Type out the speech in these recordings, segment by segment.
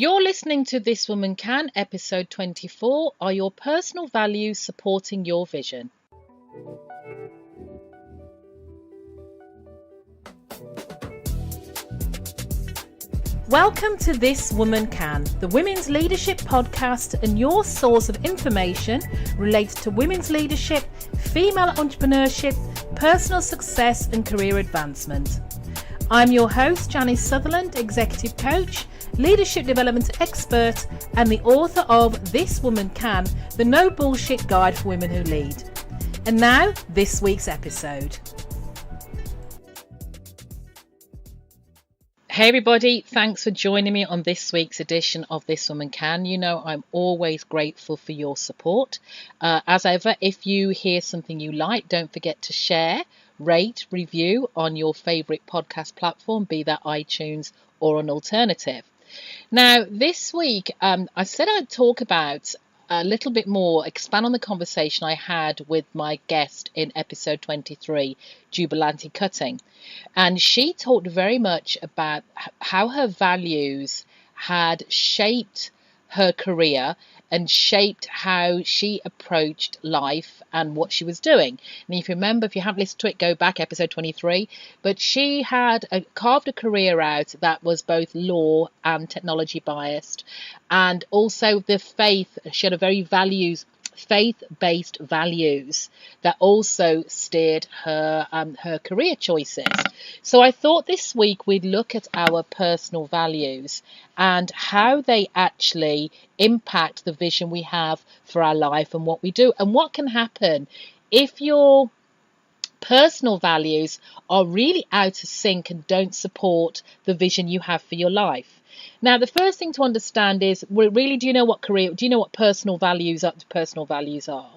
You're listening to This Woman Can, episode 24. Are your personal values supporting your vision? Welcome to This Woman Can, the women's leadership podcast and your source of information related to women's leadership, female entrepreneurship, personal success and career advancement. I'm your host, Janice Sutherland, executive coach, leadership development expert and the author of This Woman Can, the no bullshit guide for women who lead. And now, this week's episode. Hey everybody, thanks for joining me on this week's edition of This Woman Can. You know I'm always grateful for your support. As ever, if you hear something you like, don't forget to share, rate, review on your favourite podcast platform, be that iTunes or an alternative. Now, this week, I said I'd talk about a little bit more, expand on the conversation I had with my guest in episode 23, Jubilanti Cutting. And she talked very much about how her values had shaped her career and shaped how she approached life and what she was doing. And if you remember, if you haven't listened to it, go back episode 23. But she had carved a career out that was both law and technology biased, and also the faith. She had a very faith-based values that also steered her career choices. So I thought this week we'd look at our personal values and how they actually impact the vision we have for our life and what we do, and what can happen if your personal values are really out of sync and don't support the vision you have for your life. Now, the first thing to understand is, really, do you know what personal values are?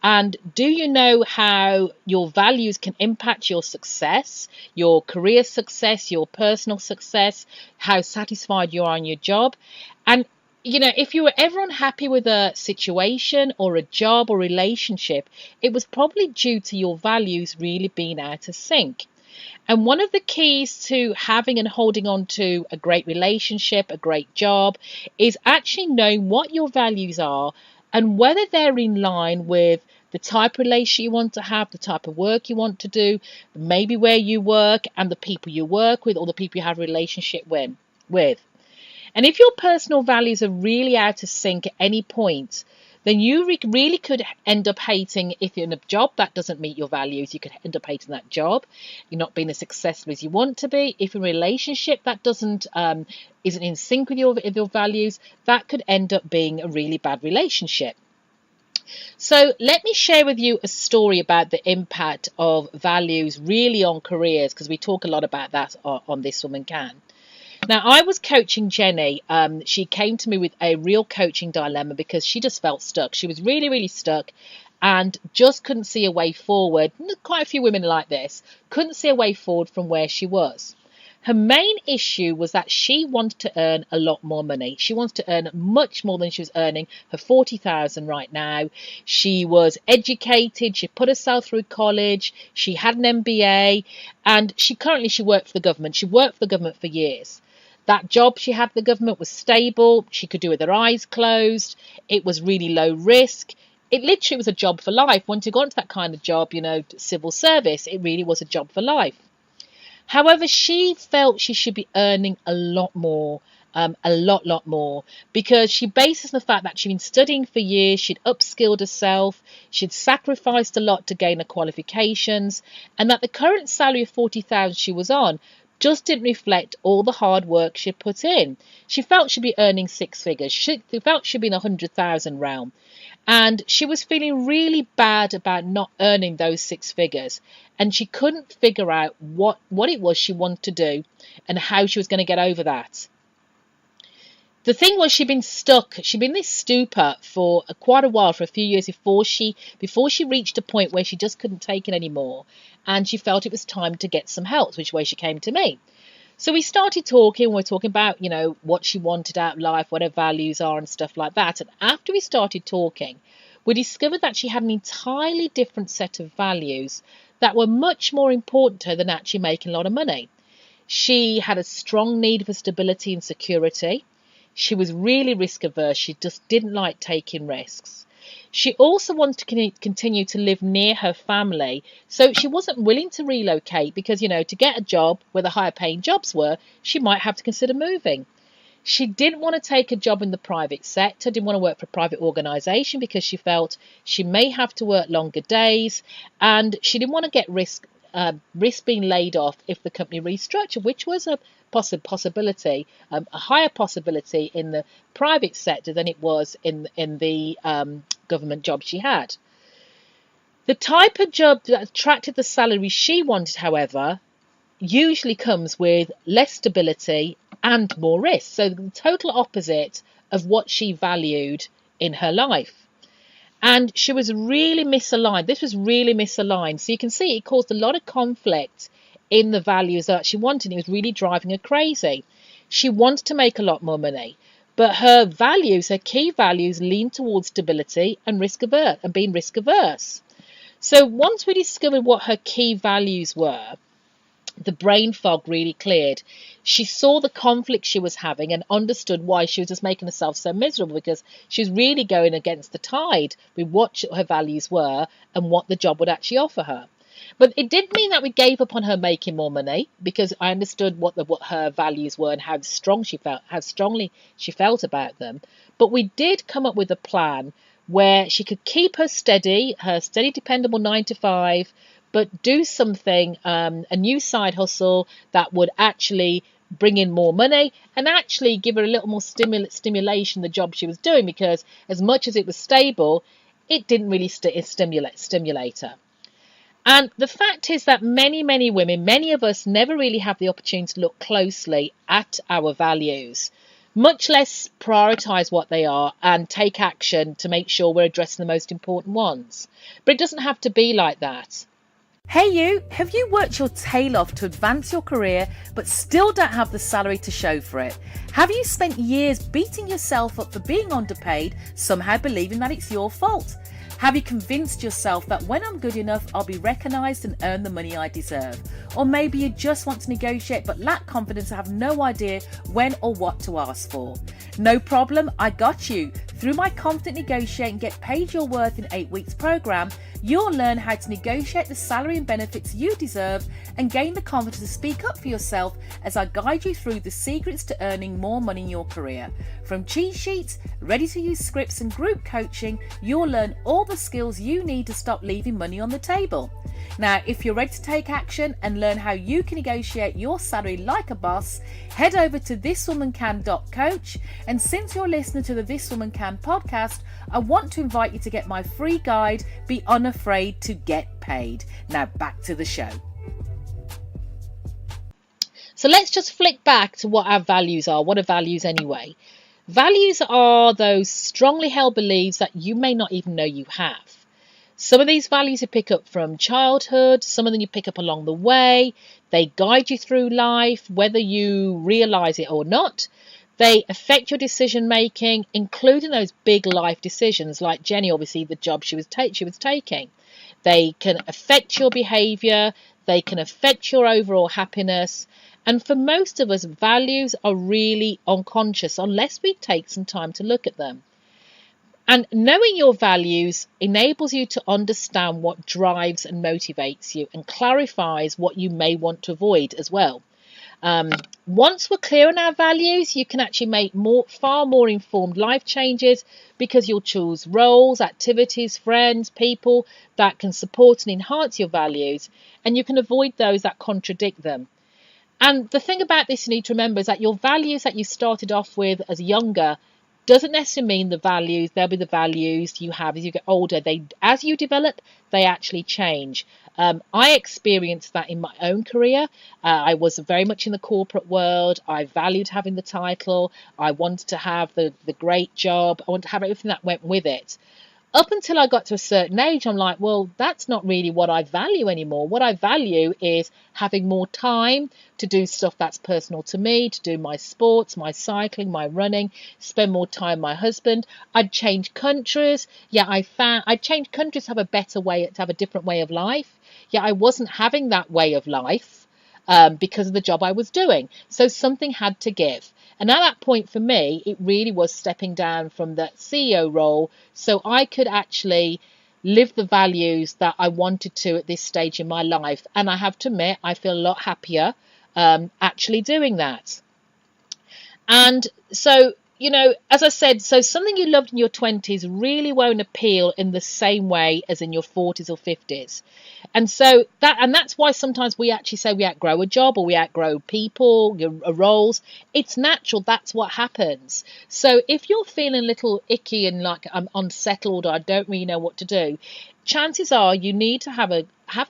And do you know how your values can impact your success, your career success, your personal success, how satisfied you are in your job? And, you know, if you were ever unhappy with a situation or a job or relationship, it was probably due to your values really being out of sync. And one of the keys to having and holding on to a great relationship, a great job, is actually knowing what your values are and whether they're in line with the type of relationship you want to have, the type of work you want to do, maybe where you work and the people you work with or the people you have a relationship with. And if your personal values are really out of sync at any point, then you really could end up hating, if you're in a job that doesn't meet your values, you could end up hating that job. You're not being as successful as you want to be. If you're in a relationship that isn't in sync with your values, that could end up being a really bad relationship. So let me share with you a story about the impact of values really on careers, because we talk a lot about that on This Woman Can. Now, I was coaching Jenny. She came to me with a real coaching dilemma because she just felt stuck. She was really, really stuck and just couldn't see a way forward. Quite a few women like this couldn't see a way forward from where she was. Her main issue was that she wanted to earn a lot more money. She wanted to earn much more than she was earning her 40,000 right now. She was educated. She put herself through college. She had an MBA, and she worked for the government. She worked for the government for years. That job she had for the government was stable. She could do it with her eyes closed. It was really low risk. It literally was a job for life. Once you got into that kind of job, you know, civil service, it really was a job for life. However, she felt she should be earning a lot more, because she bases on the fact that she'd been studying for years, she'd upskilled herself, she'd sacrificed a lot to gain her qualifications, and that the current salary of 40,000 she was on just didn't reflect all the hard work she'd put in. She felt she'd be earning six figures. She felt she'd be in 100,000 realm. And she was feeling really bad about not earning those six figures. And she couldn't figure out what it was she wanted to do and how she was going to get over that. The thing was, she'd been stuck. She'd been in this stupor for quite a while, for a few years before she reached a point where she just couldn't take it anymore. And she felt it was time to get some help, which way she came to me. So we started talking. We're talking about, you know, what she wanted out of life, what her values are and stuff like that. And after we started talking, we discovered that she had an entirely different set of values that were much more important to her than actually making a lot of money. She had a strong need for stability and security. She was really risk averse. She just didn't like taking risks. She also wanted to continue to live near her family, so she wasn't willing to relocate because, to get a job where the higher paying jobs were, she might have to consider moving. She didn't want to take a job in the private sector, didn't want to work for a private organisation because she felt she may have to work longer days, and she didn't want to get risk being laid off if the company restructured, which was a possibility, a higher possibility in the private sector than it was in the government job she had. The type of job that attracted the salary she wanted, however, usually comes with less stability and more risk. So the total opposite of what she valued in her life. And she was really misaligned. This was really misaligned. So you can see it caused a lot of conflict in the values that she wanted. It was really driving her crazy. She wanted to make a lot more money, but her values, her key values, leaned towards stability and being risk averse. So once we discovered what her key values were, the brain fog really cleared. She saw the conflict she was having and understood why she was just making herself so miserable, because she was really going against the tide with what her values were and what the job would actually offer her. But it didn't mean that we gave up on her making more money, because I understood what her values were and how strongly she felt about them. But we did come up with a plan where she could keep her steady, dependable 9 to 5, but do something, a new side hustle that would actually bring in more money and actually give her a little more stimulation, the job she was doing, because as much as it was stable, it didn't really stimulate her. And the fact is that many women, many of us, never really have the opportunity to look closely at our values, much less prioritise what they are and take action to make sure we're addressing the most important ones. But it doesn't have to be like that. Hey you, have you worked your tail off to advance your career but still don't have the salary to show for it? Have you spent years beating yourself up for being underpaid, somehow believing that it's your fault? Have you convinced yourself that when I'm good enough, I'll be recognised and earn the money I deserve? Or maybe you just want to negotiate but lack confidence and have no idea when or what to ask for. No problem, I got you. Through my Confident Negotiate and Get Paid Your Worth in 8 Weeks program, you'll learn how to negotiate the salary and benefits you deserve and gain the confidence to speak up for yourself as I guide you through the secrets to earning more money in your career. From cheat sheets, ready-to-use scripts and group coaching, you'll learn all the skills you need to stop leaving money on the table. Now, if you're ready to take action and learn how you can negotiate your salary like a boss, head over to thiswomancan.coach. And since you're listening to the This Woman Can podcast, I want to invite you to get my free guide, Be Unafraid to Get Paid. Now back to the show. So let's just flick back to what our values are. What are values anyway? Values are those strongly held beliefs that you may not even know you have. Some of these values you pick up from childhood, some of them you pick up along the way. They guide you through life, whether you realise it or not. They affect your decision making, including those big life decisions like Jenny, obviously the job she was taking. They can affect your behaviour, they can affect your overall happiness. And for most of us, values are really unconscious unless we take some time to look at them. And knowing your values enables you to understand what drives and motivates you and clarifies what you may want to avoid as well. Once we're clear on our values, you can actually make far more informed life changes, because you'll choose roles, activities, friends, people that can support and enhance your values, and you can avoid those that contradict them. And the thing about this you need to remember is that your values that you started off with as younger doesn't necessarily mean they'll be the values you have as you get older. As you develop, they actually change. I experienced that in my own career. I was very much in the corporate world. I valued having the title. I wanted to have the great job. I wanted to have everything that went with it. Up until I got to a certain age, I'm like, well, that's not really what I value anymore. What I value is having more time to do stuff that's personal to me, to do my sports, my cycling, my running, spend more time with my husband. I'd change countries. Yeah, I'd change countries to have a better way, to have a different way of life. Yeah, I wasn't having that way of life because of the job I was doing. So something had to give. And at that point for me, it really was stepping down from the CEO role so I could actually live the values that I wanted to at this stage in my life. And I have to admit, I feel a lot happier actually doing that. And so, as I said, so something you loved in your 20s really won't appeal in the same way as in your 40s or 50s. And so that's why sometimes we actually say we outgrow a job or we outgrow people, roles. It's natural. That's what happens. So if you're feeling a little icky and like I'm unsettled or I don't really know what to do, chances are you need to have a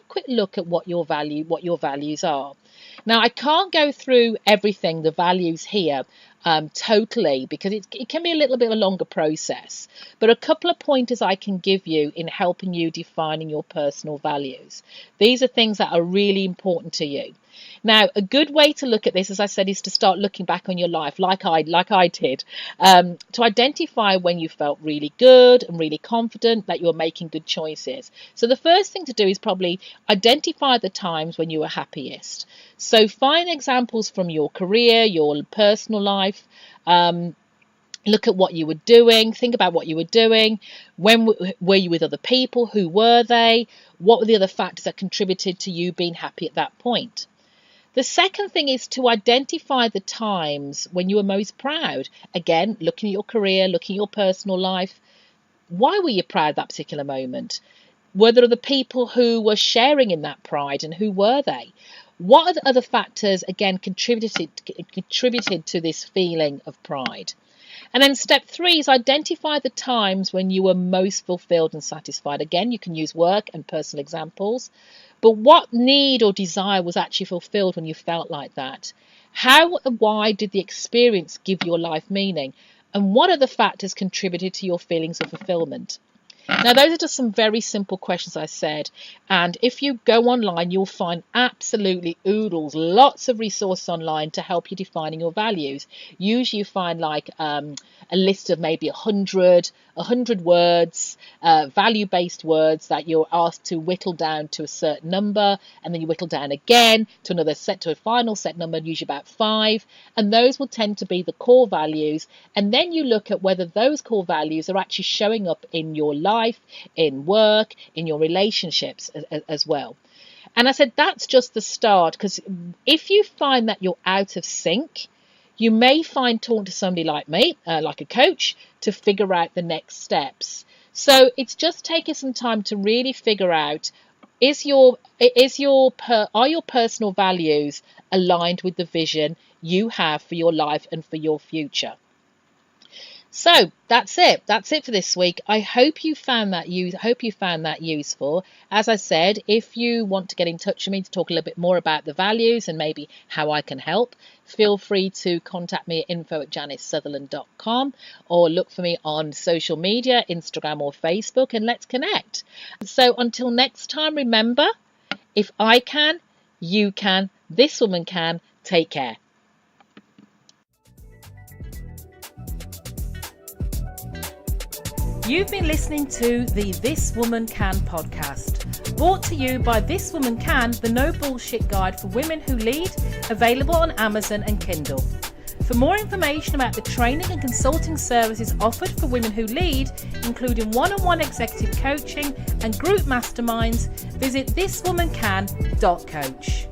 quick look at what your values are. Now, I can't go through everything, the values here, totally, because it can be a little bit of a longer process. But a couple of pointers I can give you in helping you defining your personal values. These are things that are really important to you. Now, a good way to look at this, as I said, is to start looking back on your life, like I did, to identify when you felt really good and really confident that you were making good choices. So the first thing to do is probably identify the times when you were happiest. So find examples from your career, your personal life. Look at what you were doing. Think about what you were doing. When were you with other people? Who were they? What were the other factors that contributed to you being happy at that point? The second thing is to identify the times when you were most proud. Again, looking at your career, looking at your personal life. Why were you proud at that particular moment? Were there other people who were sharing in that pride, and who were they? What are the other factors, again, contributed to this feeling of pride? And then step 3 is identify the times when you were most fulfilled and satisfied. Again, you can use work and personal examples. But what need or desire was actually fulfilled when you felt like that? How and why did the experience give your life meaning? And what other factors contributed to your feelings of fulfillment? Now, those are just some very simple questions I said. And if you go online, you'll find absolutely oodles, lots of resources online to help you defining your values. Usually you find like a list of maybe 100 words, value-based words that you're asked to whittle down to a certain number, and then you whittle down again to a final set number, usually about 5, and those will tend to be the core values. And then you look at whether those core values are actually showing up in your life, in work, in your relationships as well. And I said that's just the start, because if you find that you're out of sync, you may find talking to somebody like me, like a coach, to figure out the next steps. So it's just taking some time to really figure out, are your personal values aligned with the vision you have for your life and for your future? So that's it. That's it for this week. I hope you found that useful. As I said, if you want to get in touch with me to talk a little bit more about the values and maybe how I can help, feel free to contact me at info@janicesutherland.com, or look for me on social media, Instagram or Facebook, and let's connect. So until next time, remember, if I can, you can, this woman can. Take care. You've been listening to the This Woman Can podcast, brought to you by This Woman Can, the no bullshit guide for women who lead, available on Amazon and Kindle. For more information about the training and consulting services offered for women who lead, including one-on-one executive coaching and group masterminds, visit thiswomancan.coach.